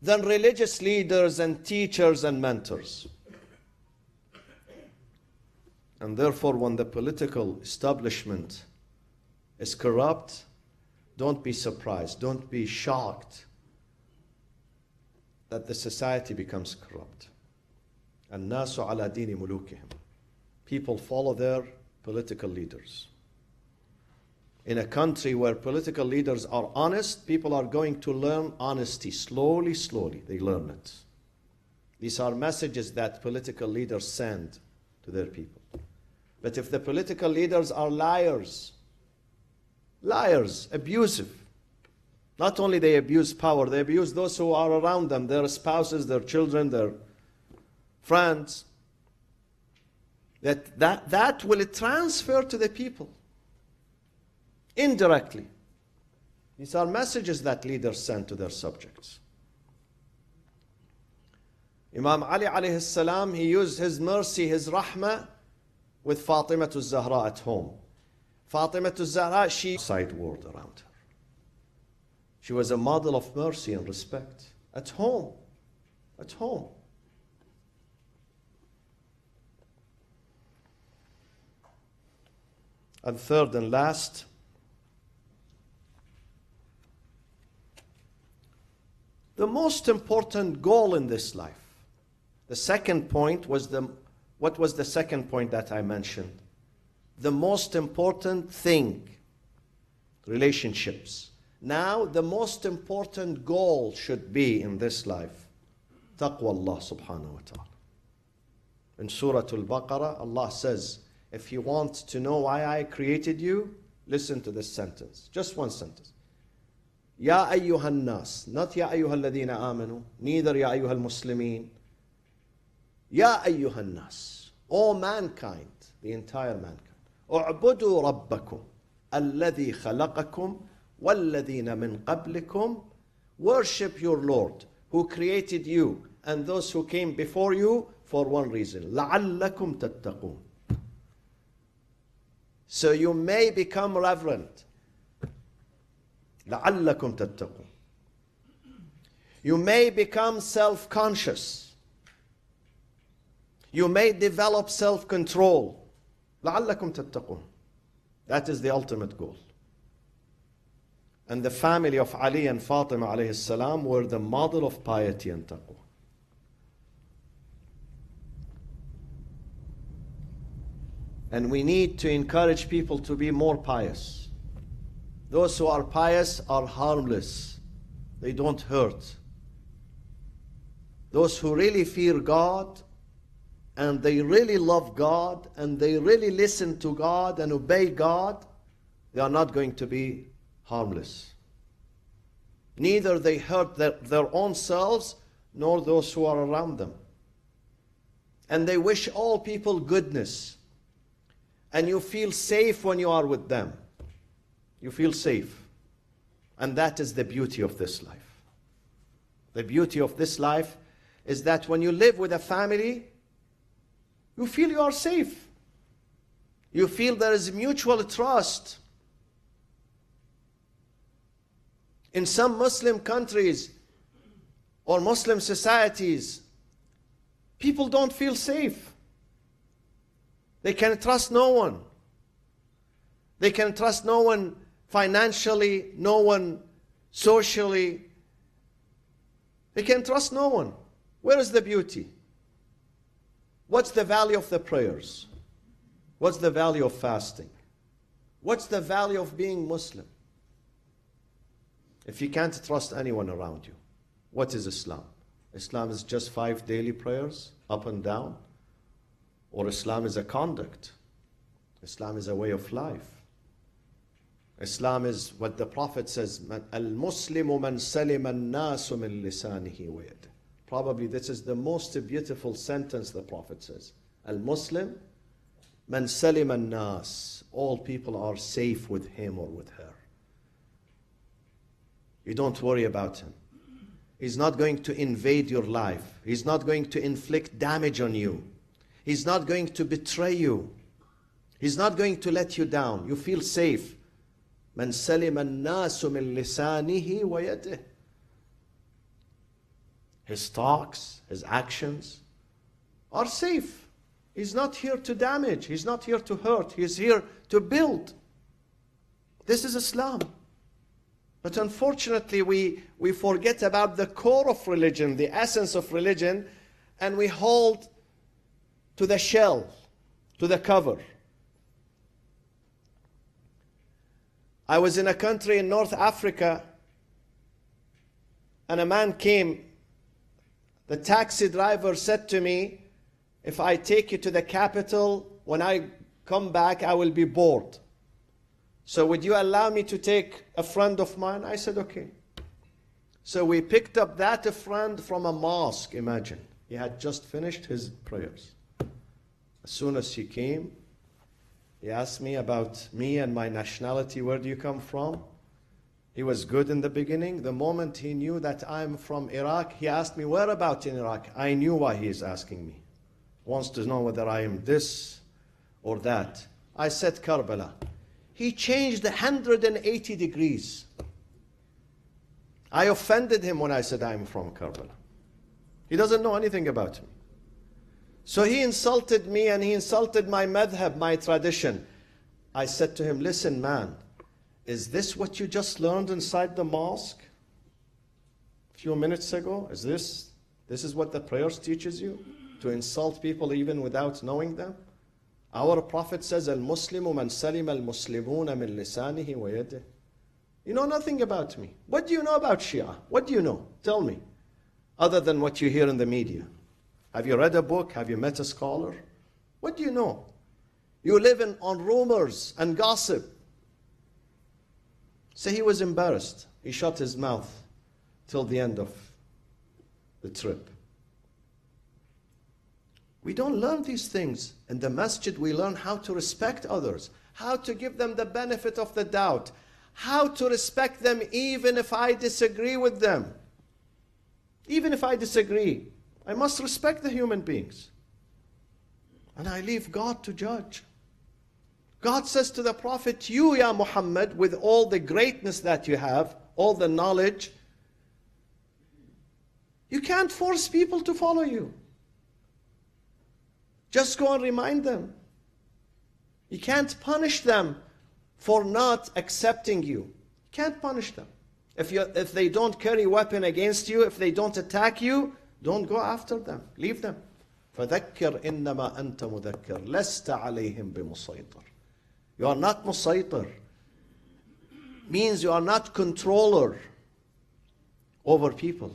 than religious leaders and teachers and mentors. And therefore, when the political establishment is corrupt, don't be surprised, don't be shocked that the society becomes corrupt. الناس على دين ملوكهم. People follow their political leaders. In a country where political leaders are honest, people are going to learn honesty. Slowly, slowly, they learn it. These are messages that political leaders send to their people. But if the political leaders are liars, abusive, not only they abuse power, they abuse those who are around them, their spouses, their children, their friends, that will transfer to the people indirectly. These are messages that leaders send to their subjects. Imam Ali alayhi salam, he used his mercy, his rahmah with Fatima al-Zahra at home. Fatima al-Zahra, she side world around her. She was a model of mercy and respect at home. At home. And third and last, the most important goal in this life. The second point was what was the second point that I mentioned? The most important thing, relationships. Now, the most important goal should be in this life, taqwa Allah subhanahu wa ta'ala. In Surah Al-Baqarah, Allah says, if you want to know why I created you, listen to this sentence. Just one sentence. Ya ayyuhan nas, not ya ayyuhal ladina amanu, neither ya ayyuhal muslimin. Ya ayyuhan nas, all mankind, the entire mankind. U'budu rabbakum, alladhi khalaqakum, walladhina min qablikum. Worship your Lord, who created you, and those who came before you, for one reason. لَعَلَّكُمْ تَتَّقُونَ. So you may become reverent. لَعَلَّكُمْ تَتَّقُونَ. You may become self-conscious. You may develop self-control. لَعَلَّكُمْ تَتَّقُونَ. That is the ultimate goal. And the family of Ali and Fatima alayhi salam were the model of piety and taqwa. And we need to encourage people to be more pious. Those who are pious are harmless. They don't hurt. Those who really fear God, and they really love God, and they really listen to God and obey God, they are not going to be harmless. Neither they hurt their own selves, nor those who are around them. And they wish all people goodness. And you feel safe when you are with them. You feel safe. And that is the beauty of this life. The beauty of this life is that when you live with a family, you feel you are safe. You feel there is mutual trust. In some Muslim countries or Muslim societies, people don't feel safe. They can trust no one. They can trust no one financially, no one socially. They can trust no one. Where is the beauty? What's the value of the prayers? What's the value of fasting? What's the value of being Muslim? If you can't trust anyone around you, what is Islam? Islam is just 5 daily prayers, up and down? Or Islam is a conduct? Islam is a way of life. Islam is what the Prophet says, Al-Muslimu man salima an-nasu min lisanihi wa yadihi. Probably this is the most beautiful sentence the Prophet says. Al-Muslim man salima an-nas. All people are safe with him or with her. You don't worry about him. He's not going to invade your life. He's not going to inflict damage on you. He's not going to betray you. He's not going to let you down. You feel safe. Man salima an-nasu min lisanihi wa yadihi. his talks, his actions are safe. He's not here to damage. He's not here to hurt. He's here to build. This is Islam. But unfortunately, we forget about the core of religion, the essence of religion, and we hold to the shell, to the cover. I was in a country in North Africa, and a man came. The taxi driver said to me, if I take you to the capital, when I come back, I will be bored. So would you allow me to take a friend of mine? I said, okay. So we picked up that friend from a mosque, imagine. He had just finished his prayers. As soon as he came, he asked me about me and my nationality. Where do you come from? He was good in the beginning. The moment he knew that I'm from Iraq, he asked me, where about in Iraq? I knew why he is asking me. Wants to know whether I am this or that. I said Karbala. He changed 180 degrees. I offended him when I said I'm from Karbala. He doesn't know anything about me. So he insulted me and he insulted my madhab, my tradition. I said to him, listen man, is this what you just learned inside the mosque a few minutes ago? Is this is what the prayers teaches you? To insult people even without knowing them? Our Prophet says, Al-Muslimu man salima al-Muslimuna min lisanihi wa yadihi. You know nothing about me. What do you know about Shia? What do you know? Tell me. Other than what you hear in the media. Have you read a book? Have you met a scholar? What do you know? You live on rumors and gossip. So he was embarrassed. He shut his mouth till the end of the trip. We don't learn these things. In the masjid, we learn how to respect others, how to give them the benefit of the doubt, how to respect them even if I disagree with them. Even if I disagree, I must respect the human beings. And I leave God to judge. God says to the Prophet, you, Ya Muhammad, with all the greatness that you have, all the knowledge, you can't force people to follow you. Just go and remind them. You can't punish them for not accepting you. You can't punish them. If they don't carry a weapon against you, if they don't attack you, don't go after them. Leave them. فَذَكِّرْ إِنَّمَا أَنْتَ مُذَكِّرْ لَسْتَ عَلَيْهِمْ بِمُصَيْطِرٍ. You are not musaytir. Means you are not controller over people.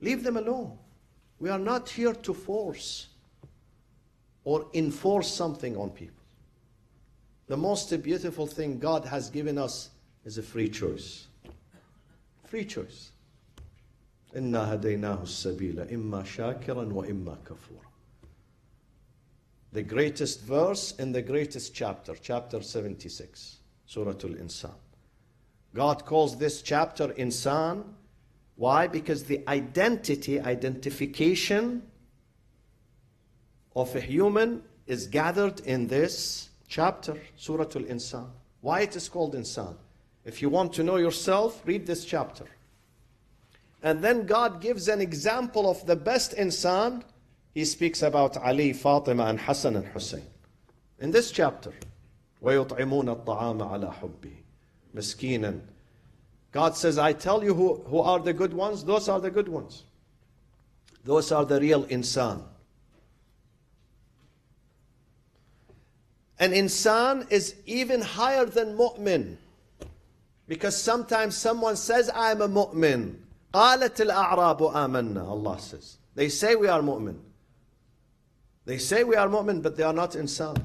Leave them alone. We are not here to force or enforce something on people. The most beautiful thing God has given us is a free choice. Free choice. إِنَّا هَدَيْنَاهُ السَّبِيلَ إِمَّا شَاكِرًا وَإِمَّا كَفُورًا. The greatest verse in the greatest chapter, chapter 76, Surah Al-Insan. God calls this chapter Insan. Why? Because the identification of a human is gathered in this chapter, Surah Al-Insan. Why it is called Insan? If you want to know yourself, read this chapter. And then God gives an example of the best Insan. He speaks about Ali, Fatima, and Hassan and Hussein. In this chapter, وَيُطْعِمُونَ الطَّعَامَ عَلَى حُبِّهِ مِسْكِينًا. God says, I tell you who are the good ones. Those are the good ones. Those are the real Insan. An Insan is even higher than mu'min. Because sometimes someone says, I am a mu'min. قَالَتِ الْأَعْرَابُ آمَنَّا. Allah says. They say we are mu'min. They say we are mu'min, but they are not insan.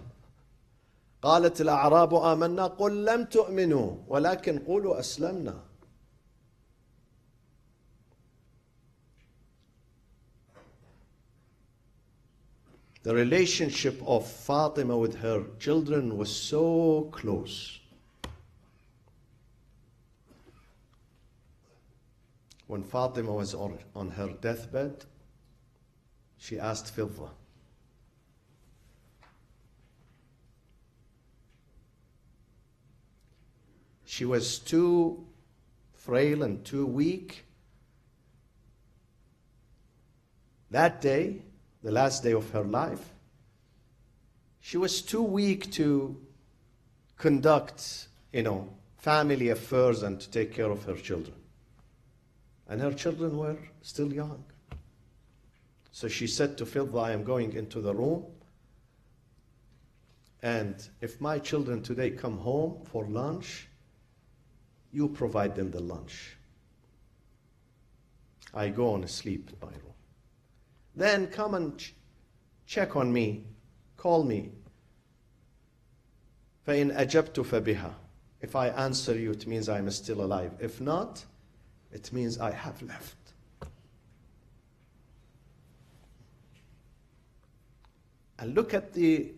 قالت الأعراب آمنا قل لم تؤمنوا ولكن قولوا أسلمنا. The relationship of Fatima with her children was so close. When Fatima was on her deathbed, she asked Fidda, she was too frail and too weak That day, the last day of her life, she was too weak to conduct, family affairs and to take care of her children. And her children were still young. So she said to Fidda, I am going into the room, and if my children today come home for lunch, you provide them the lunch. I go on sleep in my room. Then come and check on me, call me. فَإِنْ أَجَبْتُ فَبِهَا. If I answer you, it means I'm still alive. If not, it means I have left. And look at the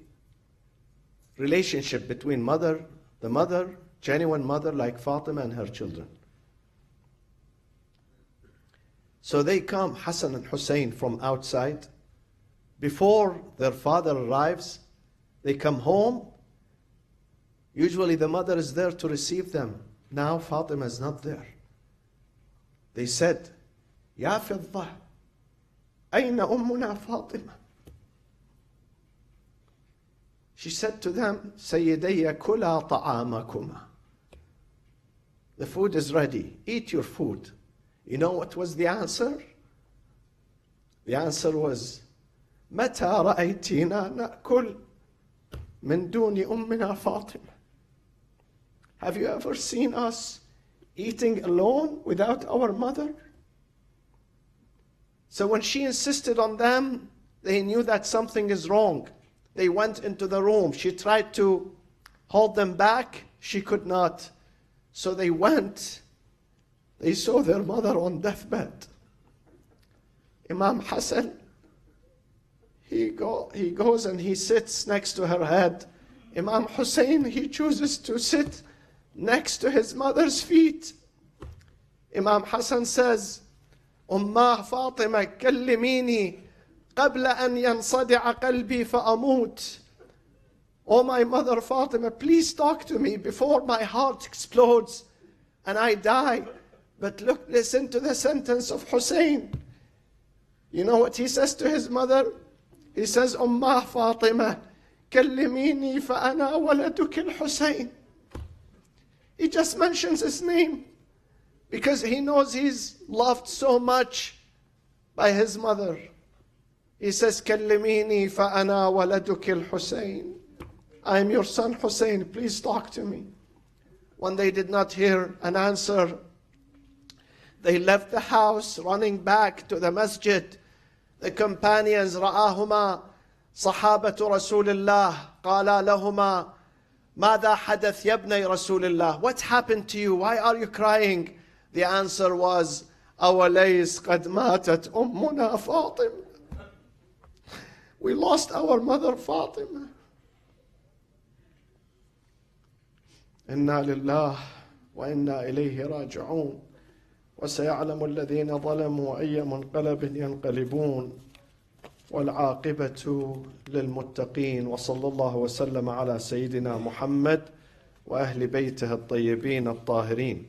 relationship between the mother, genuine mother like Fatima and her children. So they come, Hassan and Hussein, from outside. Before their father arrives, they come home. Usually the mother is there to receive them. Now Fatima is not there. They said, Ya Fidda, Ayna ummuna Fatima? She said to them, Sayyidayya kula ta'amakuma. The food is ready. Eat your food. You know what was the answer? The answer was, Mata ra'aytina na'kul min duni ummina Fatima. Have you ever seen us eating alone without our mother? So when she insisted on them, they knew that something is wrong. They went into the room. She tried to hold them back. She could not. So they went. They saw their mother on deathbed. Imam Hassan, he goes and he sits next to her head. Imam Hussein, he chooses to sit next to his mother's feet. Imam Hassan says, Ummah Fatima, kallimini qabla an yansadi'a qalbi fa'amut. Oh my mother Fatima, please talk to me before my heart explodes and I die. But look, listen to the sentence of Hussein. You know what he says to his mother? He says, Ummah Fatima, kallimini fa'ana waladuk al-Hussein. He just mentions his name because he knows he's loved so much by his mother. He says, Kallimini fa'ana waladuk al-Hussein. I am your son Hussein, please talk to me. When they did not hear an answer, they left the house, running back to the masjid. The companions, رآهما صحابة رسول الله, قالا لهما ماذا حدث يا ابني رسول الله? What happened to you? Why are you crying? The answer was, أوليس قد ماتت أمنا فاطمة. We lost our mother Fatima. إنا لله وإنا إليه راجعون وسيعلم الذين ظلموا أي منقلب ينقلبون والعاقبة للمتقين وصلى الله وسلم على سيدنا محمد وأهل بيته الطيبين الطاهرين.